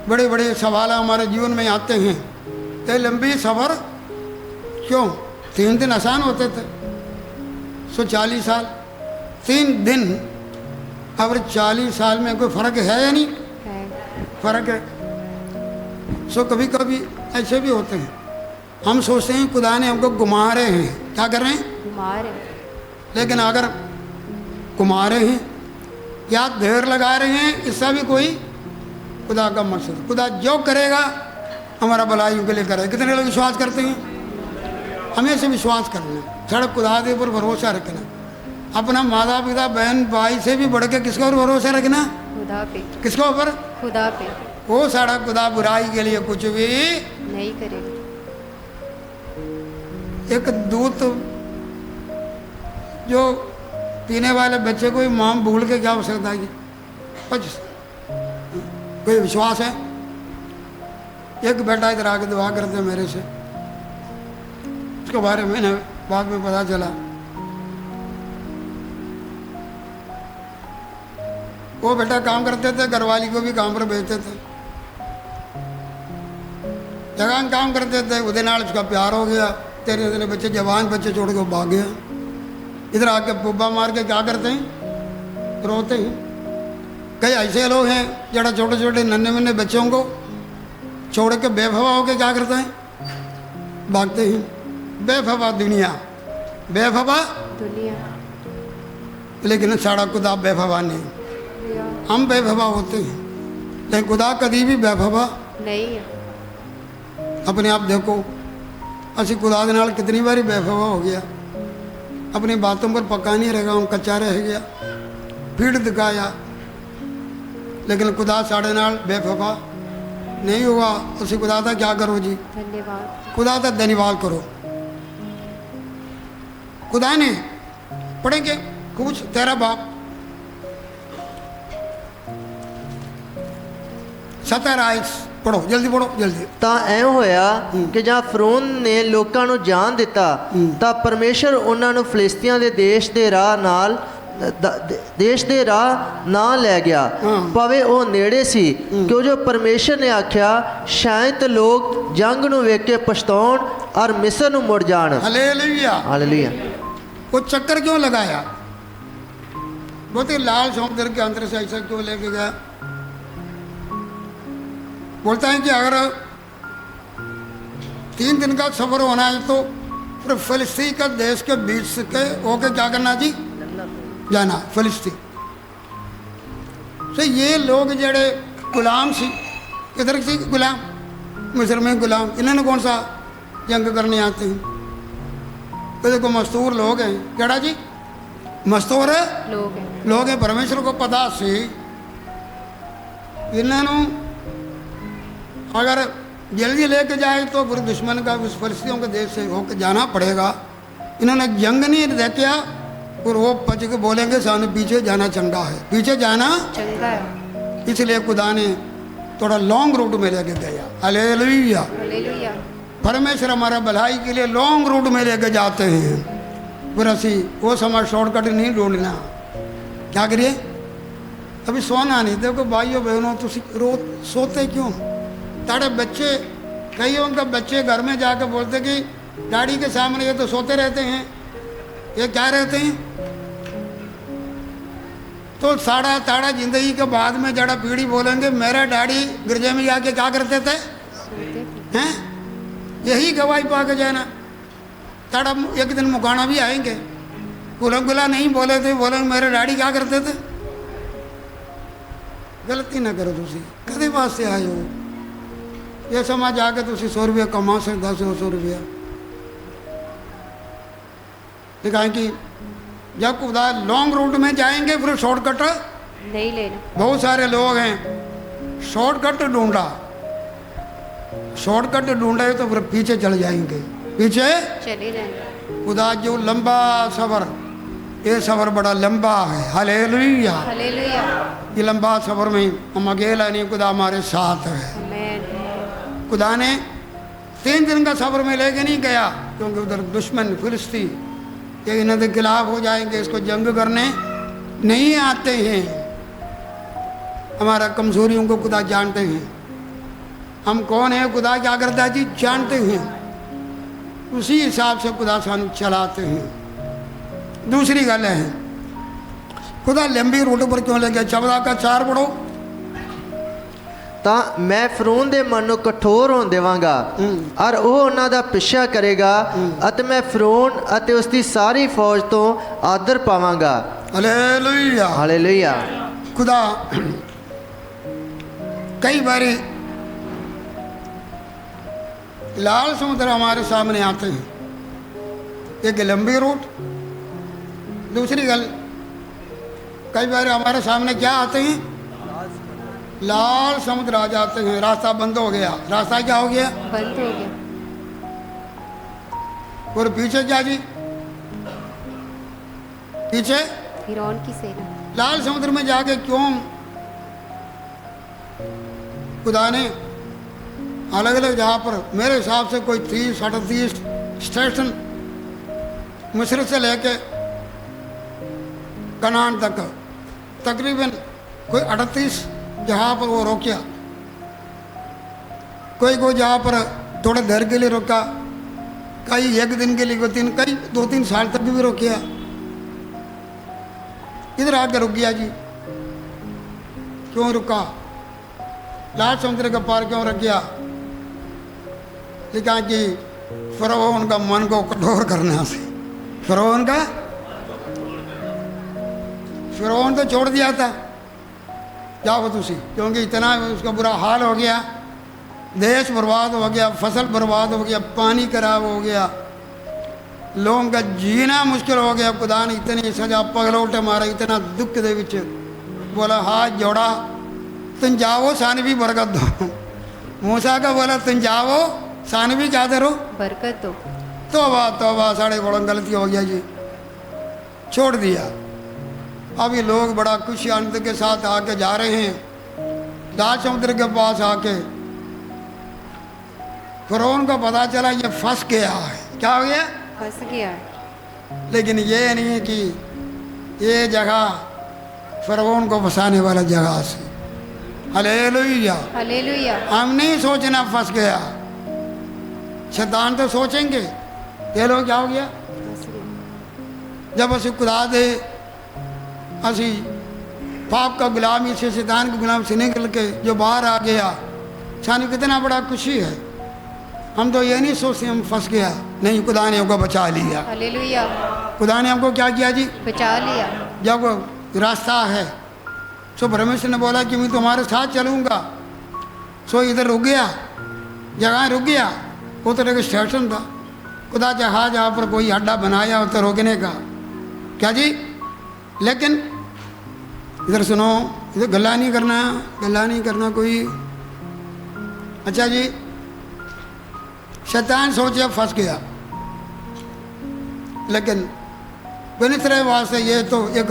बड़े बड़े सवाल हमारे जीवन में आते हैं। ये लंबी सफ़र क्यों? 3 दिन आसान होते थे, 140 साल 3 दिन और 40 साल में कोई फ़र्क है या नहीं? फ़र्क है। सो कभी कभी ऐसे भी होते हैं, हम सोचते हैं खुदा ने हमको घुमा रहे हैं। क्या कर रहे हैं? घुमा रहे। लेकिन अगर घुमा रहे हैं या देर लगा रहे हैं, इसका भी कोई खुदा का मकसद। खुदा जो करेगा हमारा भलाई के लिए करेगा। कितने लोग विश्वास करते हैं? हमें से विश्वास करना, सड़क खुदा के ऊपर भरोसा रखना, अपना माता पिता बहन भाई से भी बढ़ के किसके ऊपर भरोसा रखना? खुदा पे। किसके ऊपर? खुदा पे। वो सारा खुदा बुराई के लिए कुछ भी नहीं करेगा। एक दूत जो पीने वाले बच्चे को ही मां भूल के क्या हो सकता है? कोई विश्वास है? एक बेटा इधर आके दुआ करते मेरे से, उसके बारे में ना बाद में पता चला वो बेटा काम करते थे, घरवाली को भी काम पर भेजते थे, जगह काम करते थे, उधर नाल उसका प्यार हो गया। तेरे तेरे बच्चे जवान बच्चे छोड़ के भाग गया। इधर आके पुब्बा मार के क्या करते हैं? रोते हैं। कई ऐसे लोग हैं जरा छोटे छोटे नन्हे मुन्ने बच्चों को छोड़ के बेफवा होके क्या करते हैं? भागते हैं। बेफवा दुनिया, बेफवा दुनिया। लेकिन साड़ा खुदा बेफवा नहीं। हम बेफवा होते हैं लेकिन खुदा कभी भी बेफवा नहीं है। अपने आप देखो, असी खुदा के नाल कितनी बारी बेफवा हो गया, अपनी बातों पर पक्का नहीं रहेगा, हम कच्चा रह गया, पीठ दिखाया, लेकिन खुदा साढ़े नाल बेफवा नहीं हुआ। उसी खुदा का क्या करो जी? धन्यवाद। खुदा का धन्यवाद करो। खुदा ने पढ़ेंगे कुछ तेरा बाप 17 पढ़ो, जल्दी पढ़ो जल्दी। ਤਾਂ ਐਂ ਹੋਇਆ ਕਿ ਜਾਂ ਫਰੌਨ ਨੇ ਲੋਕਾਂ ਨੂੰ ਜਾਣ ਦਿੱਤਾ ਤਾਂ ਪਰਮੇਸ਼ਰ ਉਹਨਾਂ ਨੂੰ ਫਿਲਿਸਤੀਆਂ ਦੇ ਦੇਸ਼ ਦੇ ਰਾਹ ਨਾ ਲੈ ਗਿਆ, ਭਾਵੇਂ ਉਹ ਨੇੜੇ ਸੀ, ਕਿਉਂ ਜੋ ਪਰਮੇਸ਼ਰ ਨੇ ਆਖਿਆ ਸ਼ਾਇਦ ਲੋਕ ਜੰਗ ਨੂੰ ਵੇਖ ਕੇ ਪਛਤਾਉਣ ਔਰ ਮਿਸਰ ਨੂੰ ਮੁੜ ਜਾਣ। हालेलुया। ਹਾਲੇਲੂਇਆ। वो चक्कर क्यों लगाया? बहुत ही लाल समुद्र के अंदर से ऐसा क्यों लेके गया? बोलता है कि अगर 3 दिन का सफर होना है तो फिर फिलिस्ती का देश के बीच से के होके क्या करना जी? जाना फिलिस्ती से। ये लोग जड़े गुलाम सी, किधर सी गुलाम? मिस्र में गुलाम। इन्होंने कौन सा जंग करने आते हैं? तो देखो मस्तूर लोग हैं। केड़ा जी? मस्तूर है लोग हैं। परमेश्वर को पता सी इन्होंने अगर जल्दी लेके जाए तो फिर दुश्मन का उस फिलिस्तियों के देश से होकर जाना पड़ेगा। इन्होंने जंग नहीं देखा और वो पच के बोलेंगे सामने पीछे जाना चंगा है, पीछे जाना चंगा है। इसलिए खुदा ने थोड़ा लॉन्ग रूट में लेके गया। हालेलुया। हालेलुया। परमेश्वर हमारा भलाई के लिए लॉन्ग रूट में लेके जाते हैं। फिर असी वो समय शॉर्टकट नहीं ढूंढना। क्या करिए? अभी सोना नहीं। देखो भाइयों बहनों, तुम रोज सोते क्यों? ताड़े बच्चे, कईयों के बच्चे घर में जाकर बोलते कि डैडी के सामने ये तो सोते रहते हैं, ये क्या रहते हैं? तो साड़ा ताड़ा जिंदगी के बाद में जड़ा पीढ़ी बोलेंगे मेरा डैडी गिरजे में जाके क्या करते थे हैं? यही गवाही पा के जाना। ताड़ा एक दिन मुकाना भी आएंगे, गुला गुला नहीं बोले थे, बोलेंगे मेरे डैडी क्या करते थे। गलती ना करो, तुसी कदे वास्ते आए हो? ये समाज जाके तुसी 100 रुपया कमा सकते, 100 रुपया। दिखाएं कि जब खुदा लॉन्ग रूट में जाएंगे फिर शॉर्टकट नहीं लेना। बहुत सारे लोग हैं शॉर्टकट ढूंढा, शॉर्टकट ढूंढे तो फिर पीछे चले जाएंगे, पीछे चले जाएंगे। खुदा जो लंबा सफ़र, ये सफ़र बड़ा लंबा है। हालेलुया। हालेलुया। ये लंबा सफ़र में हम अकेला नहीं, खुदा हमारे साथ है। आमीन। खुदा ने 3 दिन का सफ़र में लेके नहीं गया, क्योंकि उधर दुश्मन फिलिस्ती ये इन्होंने खिलाफ हो जाएंगे, इसको जंग करने नहीं आते हैं। हमारा कमज़ोरियों को खुदा जानते हैं, हम कौन है खुदा क्या करता है जी जानते हैं, उसी हिसाब से खुदा सानू चलाते हैं। दूसरी गल है खुदा लंबी रूट पर क्यों ले गया? 14 का 4 पढ़ो। ਤਾਂ ਮੈਂ ਫਰੂਨ ਦੇ ਮਨ ਨੂੰ ਕਠੋਰ ਹੋਣ ਦੇਵਾਂਗਾ ਔਰ ਉਹ ਉਹਨਾਂ ਦਾ ਪਿੱਛਾ ਕਰੇਗਾ ਅਤੇ ਮੈਂ ਫਰੂਨ ਅਤੇ ਉਸ ਦੀ ਸਾਰੀ ਫੌਜ ਤੋਂ ਆਦਰ ਪਾਵਾਂਗਾ। हालेलुया। ਹਾਲੇਲੂਇਆ। खुदा कई बारी लाल समुद्र हमारे सामने आते हैं, एक लंबी रूट। दूसरी गल कई बार हमारे सामने क्या आते हैं? लाल समुद्र आ जाते हैं, रास्ता बंद हो गया। रास्ता क्या हो गया? बंद हो गया। और पीछे क्या जी? पीछे फिरौन की सेना। लाल समुद्र में जाके क्यों खुदा ने अलग अलग जगह पर, मेरे हिसाब से कोई 30-38 स्टेशन मिस्र से लेके कनान तक तकरीबन कोई 38 जहाँ पर वो रोकिया। कोई जहाँ पर थोड़े देर के लिए रोका, कई 1 दिन के लिए, कई 2-3 साल तक भी रोकिया। इधर आकर रुक गया जी। क्यों रुका? लाल समुद्र के पार क्यों रुक गया? लिखा कि फरौन का मन को कठोर करने से। फरौन का, फरौन तो छोड़ दिया था, जाओ तुसी, क्योंकि इतना उसका बुरा हाल हो गया, देश बर्बाद हो गया, फसल बर्बाद हो गया, पानी खराब हो गया, लोगों का जीना मुश्किल हो गया। खुदा ने इतनी सजा पगलौटे मारा, इतना दुख दे विच बोला हाथ जोड़ा, तुम जाओ सान भी बरकत दो। मूसा का बोला तुम जाओ सान भी क्या दे रो? बरकत दो। तौबा तौबा, साढ़े बड़ा गलती हो गया जी, छोड़ दिया। अभी लोग बड़ा खुशी आनंद के साथ आके जा रहे हैं। लाल समुद्र के पास आके फिरौन को पता चला ये फंस गया है। क्या हो गया? फंस गया। लेकिन ये नहीं है कि ये जगह फिरौन को फंसाने वाला जगह से। हालेलुया। हालेलुया। हम नहीं सोचना फंस गया, शैतान तो सोचेंगे ये लोग क्या हो गया। फंस गया। जब असी खुदा दे असी पाप का गुलामी से, शैतान के गुलाम से निकल के जो बाहर आ गया, सानू कितना बड़ा खुशी है। हम तो ये नहीं सोचते हम फंस गया, नहीं, खुदा ने हमको बचा लिया। हालेलुया। खुदा ने हमको क्या किया जी? बचा लिया। जब रास्ता है सो परमेश्वर ने बोला कि मैं तुम्हारे साथ चलूँगा। सो इधर रुक गया, जगह रुक गया। वो तो एक स्टेशन था, खुदा जहाँ जहाँ पर कोई अड्डा बनाया उधर रोकने का। क्या जी? लेकिन इधर सुनो, इधर गल्ला नहीं करना, गल्ला नहीं करना कोई। अच्छा जी, शैतान सोचे फंस गया, लेकिन बिन तरह वास्ते ये तो एक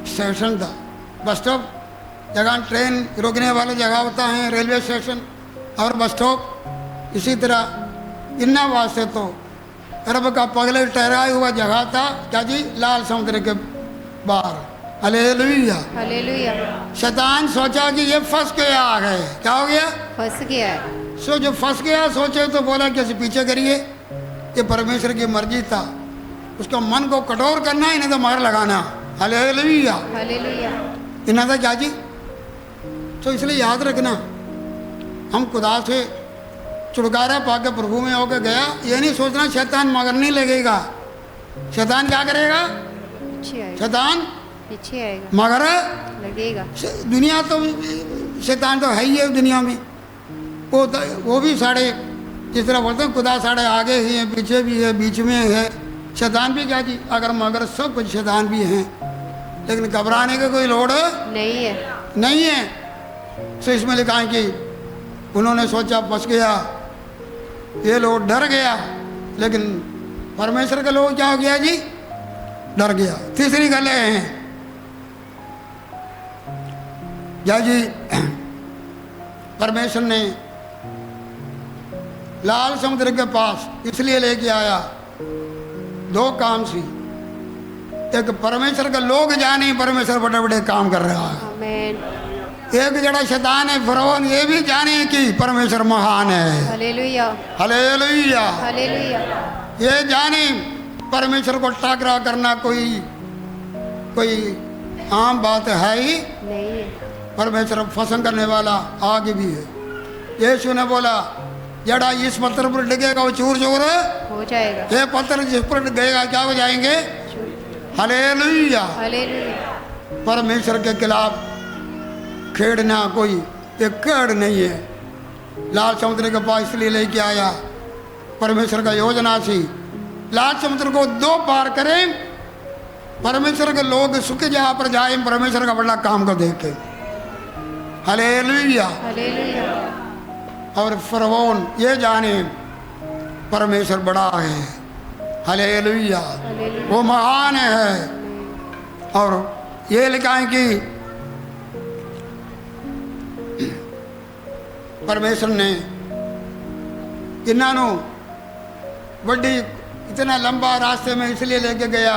स्टेशन था, बस स्टॉप। जगह ट्रेन रुकने वाले जगह होता है, रेलवे स्टेशन और बस स्टॉप। इसी तरह इन्ना वास्ते तो अरब का पगले ठहराया हुआ जगह था, क्या जी, लाल समुद्र के बाहर। हालेलुया। हालेलुया। शैतान सोचा कि ये फंस गया आ गए, क्या हो गया, फंस गया है। सो जो फंस गया सोचे तो बोला कि ऐसे पीछे करिए, ये परमेश्वर की मर्जी था, उसका मन को कठोर करना, इन्हें तो मार लगाना। हालेलुया। हालेलुया। इन्हें था क्या जी। तो इसलिए याद रखना, हम खुदा से छुटकारा पाके प्रभु में होकर गया, ये नहीं सोचना शैतान मगर नहीं लगेगा। शैतान क्या करेगा, पीछे आएगा, शैतान पीछे आएगा, मगर लगेगा। दुनिया तो शैतान तो है ही है दुनिया में, वो भी साढ़े जिस तरह बोलते हैं खुदा साढ़े आगे ही है, पीछे भी है, बीच में है। शैतान भी क्या जी, अगर मगर सब कुछ शैतान भी हैं, लेकिन घबराने की कोई लोड़ नहीं है। नहीं है। तो इसमें लिखा है कि उन्होंने सोचा फंस गया, ये लोग डर गया, लेकिन परमेश्वर का लोग क्या हो गया जी, डर गया। तीसरी गल है क्या जी, परमेश्वर ने लाल समुद्र के पास इसलिए लेके आया, दो काम सी। एक परमेश्वर का लोग जाने परमेश्वर बड़े बड़े काम कर रहा है। आमीन। एक जड़ा शैतान है फरौन, ये भी जाने कि परमेश्वर महान है। हालेलुया। हालेलुया। हालेलुया। ये जाने परमेश्वर को टकरा करना कोई आम बात है ही नहीं है। परमेश्वर पसंद करने वाला आगे भी है। यीशु ने बोला जड़ा इस पत्थर पर डिगेगा वो चूर चूर हो जाएगा। ये पत्थर जिस पर डिगेगा क्या हो जाएंगे। हालेलुया। हालेलुया। परमेश्वर के खिलाफ खेड़ना कोई एक केड़ नहीं है। लाल समुद्र के पास इसलिए लेके आया, परमेश्वर का योजना थी लाल समुद्र को दो पार करें, परमेश्वर के लोग सुख जहाँ पर जाए परमेश्वर का बड़ा काम को देखे। हालेलुया। हालेलुया। और फरौन ये जाने परमेश्वर बड़ा है। हालेलुया। हालेलुया। वो महान है। और ये लिखा है कि परमेश्वर ने इन्हों बड़ी इतना लंबा रास्ते में इसलिए लेके गया,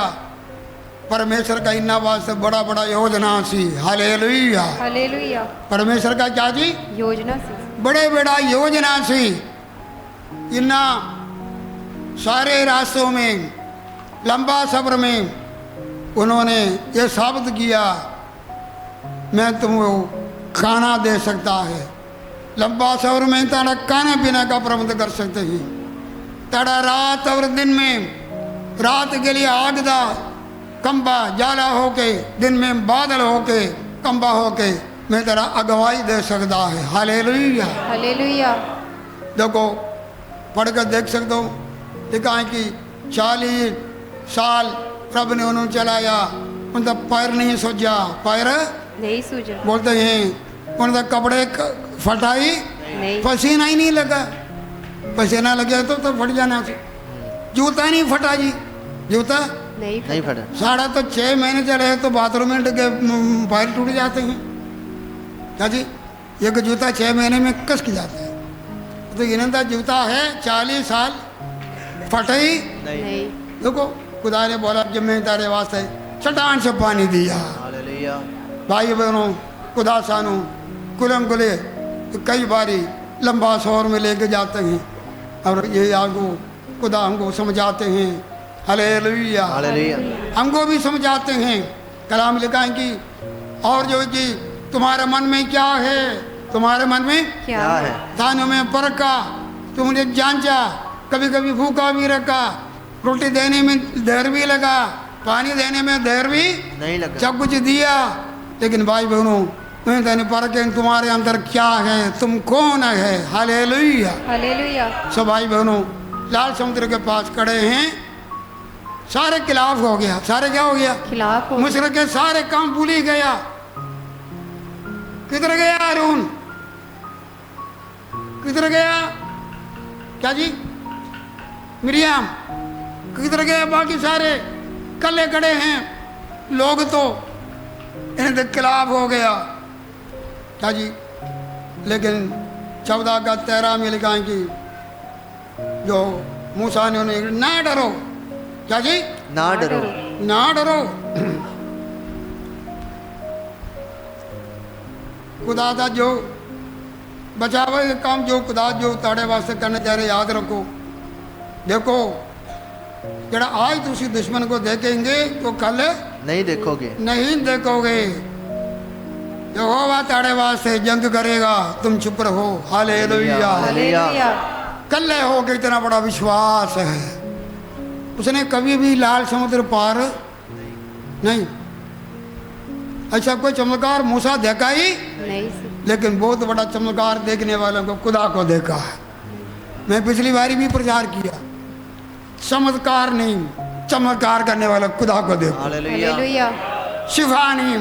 परमेश्वर का इन्ना वास्ते बड़ा बड़ा योजना सी। हालेलुया। हालेलुया। परमेश्वर का क्या जी, योजना से बड़े बड़ा योजना सी। इन्ना सारे रास्तों में लंबा सफर में उन्होंने ये साबित किया, मैं तुमको खाना दे सकता है। लंबा सफर में तारा खाना पीना का प्रबंध कर सकते हैं। तारा रात और दिन में, रात के लिए आग दा कंबा जाला होके, दिन में बादल होके कंबा होके मैं तेरा अगवाई दे सकता है। हालेलुया। हालेलुया। देखो पढ़ कर देख सकते हो, लिखा है कि 40 साल प्रभु ने उन्होंने चलाया, उनका पैर नहीं सूझा, पैर नहीं सूझा, बोलते हैं उनका कपड़े फटाई नहीं, पसीना ही नहीं लगा। पसीना लगे तो फट जाना से। जूता नहीं फटा जी, जूता नहीं फटा। साढ़ा तो 6 महीने चले तो बाथरूम में के पैर टूट जाते हैं। क्या जी, एक जूता 6 महीने में कस के जाता है। तो इन्हें जूता है 40 साल फटे ही नहीं। देखो खुदा ने बोला जब मैं तारे वास्ते चट्टान से पानी दिया। हालेलुया। भाई बहनों खुदा सानू कुलम कुले तो कई बारी लंबा शोर में लेके जाते हैं और ये आगू खुदा हमको समझाते हैं। हालेलुया। हालेलुया। हमको भी समझाते हैं। कलाम लिखा है कि और जो कि तुम्हारे मन में क्या है, तुम्हारे मन में क्या है, दानों में परखा, तुमने जांचा, कभी कभी भूखा भी रखा, रोटी देने में देर भी लगा, पानी देने में देर भी नहीं लगा, सब कुछ दिया, लेकिन भाई बहनों मैं तेने परखे तुम्हारे अंदर क्या है, तुम कौन है। हालेलुया। हालेलुया। सब भाई बहनों लाल समुद्र के पास खड़े हैं, सारे खिलाफ हो गया। सारे क्या हो गया, खिलाफ हो, मुशरक के सारे काम भूल ही गया। किधर गया अरुण, किधर गया क्या जी मिरियम, किधर गए बाकी सारे कल्ले खड़े हैं। लोग तो इन्हें खिलाफ हो गया। क्या जी, लेकिन 14 का 13 में लिखा है कि जो मूसा ने उन्हें ना डरो, क्या जी, ना डरो। ना डरो। खुदा दा जो बचावे के काम जो खुदा जो ताड़े वास्ते करने जा रहे, याद रखो। देखो जरा आज तुसी दुश्मन को देखेंगे तो कल नहीं देखोगे। नहीं देखोगे। यहोवा ताड़े वास्ते जंग करेगा, तुम चुप रहो। हालेलुया। हालेलुया। कल्ले हो के इतना बड़ा विश्वास है। उसने कभी भी लाल समुद्र पार नहीं, ऐसा कोई चमत्कार मूसा देखा ही नहीं सी। लेकिन बहुत बड़ा चमत्कार देखने वालों को खुदा को देखा है। मैं पिछली बारी भी प्रचार किया, चमत्कार नहीं, चमत्कार करने वाला खुदा को देखो। हालेलुया। हालेलुया। शिफा नहीं,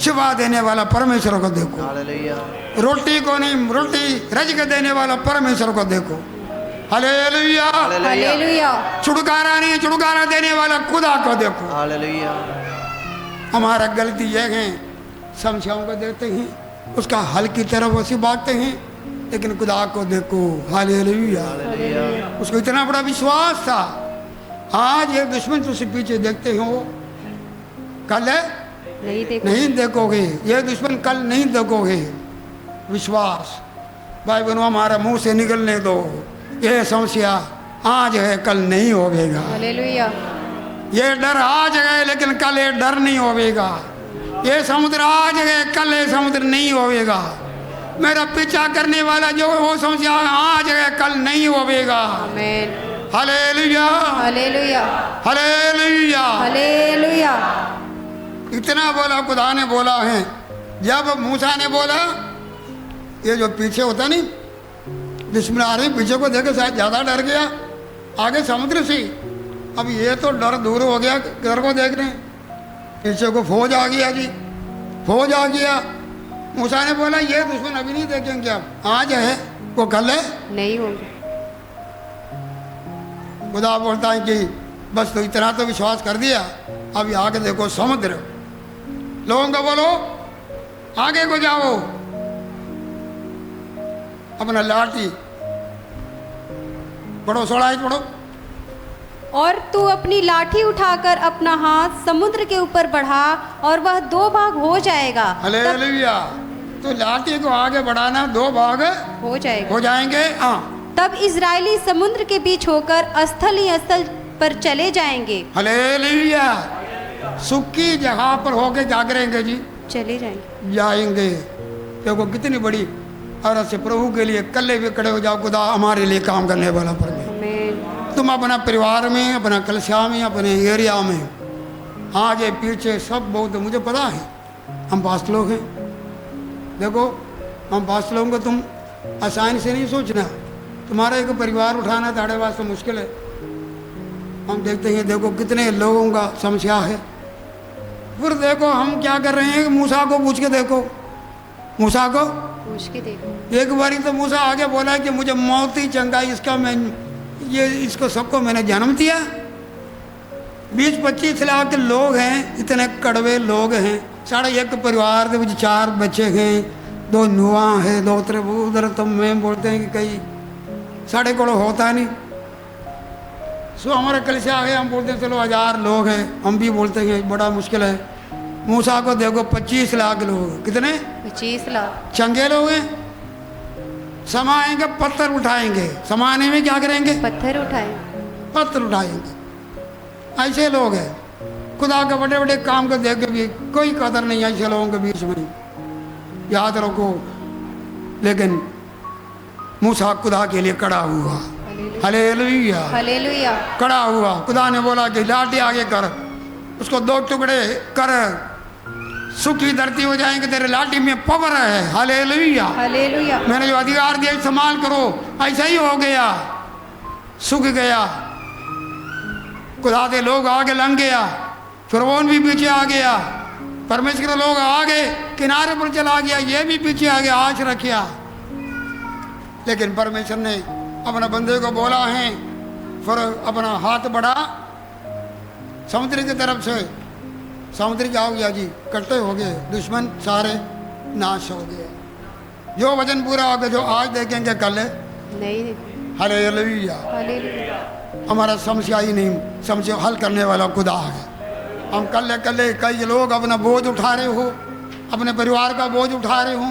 शिफा देने वाला परमेश्वर को देखो। हालेलुया। रोटी को नहीं, रोटी रज के देने वाला परमेश्वर को देखो। हालेलुया। हालेलुया। छुटकारा नहीं, छुटकारा देने वाला खुदा को देखो। हालेलुया। हमारा गलती यह है, संशयों को देखते हैं, उसका हल की तरफ वैसे भागते हैं, लेकिन खुदा को देखो। हालेलुया। उसको इतना बड़ा विश्वास था। आज ये दुश्मन तुझसे पीछे देखते हो, कल नहीं देखो। नहीं देखोगे। ये दुश्मन कल नहीं देखोगे। विश्वास भाई बहनों हमारा मुंह से निकलने दो। ये समस्या आज है, कल नहीं होवेगा। हालेलुया। ये डर आज है, लेकिन कल ये डर नहीं होवेगा। ये समुद्र आज है, कल ये समुद्र नहीं होवेगा। मेरा पीछा करने वाला जो वो समस्या आज है, कल नहीं होवेगा। आमीन। हालेलुया। हालेलुया। हालेलुया। हालेलुया। इतना बोला खुदा ने बोला है। जब मूसा ने बोला, ये जो पीछे होता नहीं, दुश्मन आ रही, पीछे को देखे शायद ज़्यादा डर गया, आगे समुद्र से। अब ये तो डर दूर हो गया, घर को देख रहे, पीछे को फौज आ गया जी, फौज आ गया। मूसा ने बोला ये दुश्मन अभी नहीं देखेंगे, अब आज है वो कल है नहीं होंगे। खुदा बोलता है कि बस तो इतना तो विश्वास कर दिया, अब आगे देखो समुद्र। लोगों को बोलो आगे को जाओ, अपना लाठी पढ़ो, सोड़ा पढ़ो। और तू अपनी लाठी उठाकर अपना हाथ समुद्र के ऊपर बढ़ा और वह 2 भाग हो जाएगा। हालेलुया। तो लाठी को आगे बढ़ाना, 2 भाग हो जाएगा। हो जाएंगे। हाँ, तब इजरायली समुद्र के बीच होकर स्थल ही स्थल पर चले जाएंगे। हालेलुया। सुखी जगह पर होके क्या करेंगे जी? चले जाएंगे। जाएंगे। देखो कितनी बड़ी औरत से प्रभु के लिए कल्ले भी खड़े हो जाओ। खुदा हमारे लिए काम करने वाला परमेश्वर। आमीन। तुम अपना परिवार में, अपना कलिसिया में, अपने एरिया में, आगे पीछे सब बहुत, मुझे पता है हम पास लोग हैं। देखो हम पास लोगों को तुम आसानी से नहीं सोचना, तुम्हारा एक परिवार उठाना ताड़े वास्ते मुश्किल है। हम देखते हैं देखो कितने लोगों का समस्या है। फिर देखो हम क्या कर रहे हैं, मूसा को पूछ के देखो, मूसा को पूछ के देखो। एक बारी तो मूसा आगे बोला कि मुझे मौत ही चंगा, इसका मैं ये इसको सबको मैंने जन्म दिया। 20-25 लाख लोग हैं, इतने कड़वे लोग हैं। साढ़े एक परिवार के 4 बच्चे हैं, 2 नुआ है, 2 तरफ उधर। तो मैं बोलते हैं कि कहीं साढ़े को होता नहीं। सो हमारे कलिसिया आ गए, हम बोलते हैं चलो 1000 लोग हैं, हम भी बोलते हैं बड़ा मुश्किल है। मूसा को देखो 25 लाख लोग, कितने 25 लाख चंगे लोग हैं। समाएंगे पत्थर उठाएंगे, समाने में क्या करेंगे? पत्थर उठाए। पत्थर उठाएंगे। ऐसे लोग हैं। खुदा के बड़े बड़े काम को देख के भी कोई कदर नहीं ऐसे लोगों के बीच में, याद रखो। लेकिन मूसा खुदा के लिए खड़ा हुआ। हालेलुया। हालेलुया। खड़ा हुआ। खुदा ने बोला कि लाठी आगे कर, उसको 2 टुकड़े कर, सूखी धरती हो जाएंगे, तेरे लाठी में पावर है। हालेलुया। हालेलुया। मैंने जो अधिकार दिया इस्तेमाल करो। ऐसा ही हो गया, सूख गया। खुदा के लोग आगे लंघ गया, फिरौन भी पीछे आ गया, परमेश्वर के लोग आगे किनारे पर चला गया, ये भी पीछे आ गया, आश रखिया। लेकिन परमेश्वर ने अपना बंदे को बोला है, फिर अपना हाथ बढ़ा समुद्र की तरफ से। समुद्र क्या हो गया जी? इकट्ठे हो गए दुश्मन सारे। नाश हो गया। जो वचन पूरा हो गया, जो आज देखेंगे कल नहीं। हालेलुया। हालेलुया। हमारा समस्या ही नहीं, समस्या हल करने वाला खुदा है। हम कल कई लोग अपना बोझ उठा रहे हो, अपने परिवार का बोझ उठा रहे हो,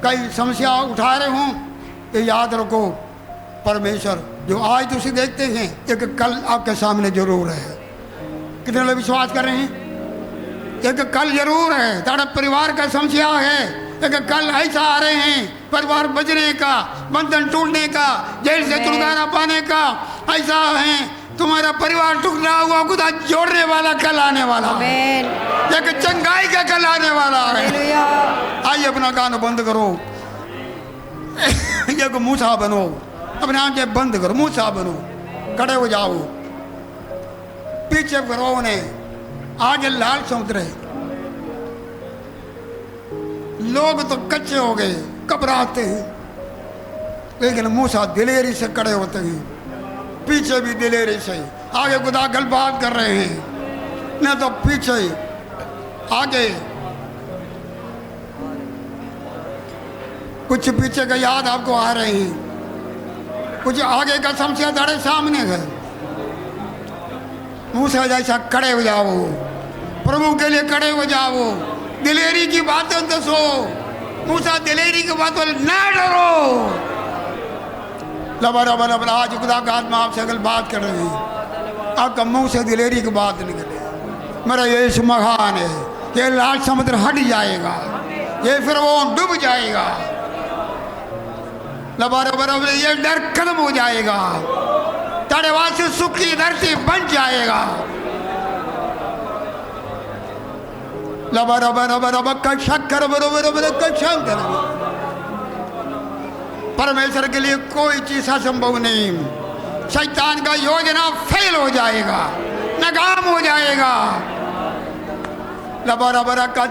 कई समस्या उठा रहे हो, ये याद रखो परमेश्वर जो आज तुझे देखते हैं एक कल आपके सामने जरूर है। कितने लोग विश्वास कर रहे हैं? एक कल जरूर है। तेरा परिवार का समस्या है, एक कल ऐसा आ रहे हैं, परिवार बचने का, बंधन टूटने का, जेल से छुटकारा पाने का, ऐसा है तुम्हारा परिवार टूटा हुआ खुदा जोड़ने वाला कल आने वाला है। एक चंगाई का कल आने वाला है। आइए अपना कान बंद करो, एक मूसा बनो, अपने आंखें बंद करो, मूसा बनो, खड़े हो जाओ, पीछे करो उन्हें। आगे लाल समुद्र है, लोग तो कच्चे हो गए, घबराते हैं, लेकिन मूसा दिलेरी से खड़े होते हैं, पीछे भी दिलेरी से। आगे खुदा गल बात कर रहे हैं, न तो पीछे आगे कुछ पीछे का याद आपको आ रहे हैं, कुछ आगे का समस्या तेरे सामने है। मूसा जैसा खड़े हो जाओ, प्रभु के लिए खड़े हो जाओ, दिलेरी की बातें दसो। मूसा दिलेरी की बातों ना डरो। लबर आज खुदा का आत्मा आपसे अगर बात कर रहे हैं, आपका मुंह से दिलेरी की बात निकले, मेरा यीशु महान है, ये लाल समुद्र हट जाएगा, ये फिर वो डूब जाएगा, लबर ये डर खत्म हो जाएगा, तेरे वास्ते सुख की धरती बन जाएगा। परमेश्वर के लिए कोई चीज असंभव नहीं। शैतान का योजना फेल हो जाएगा, नाकाम हो जाएगा। लबा का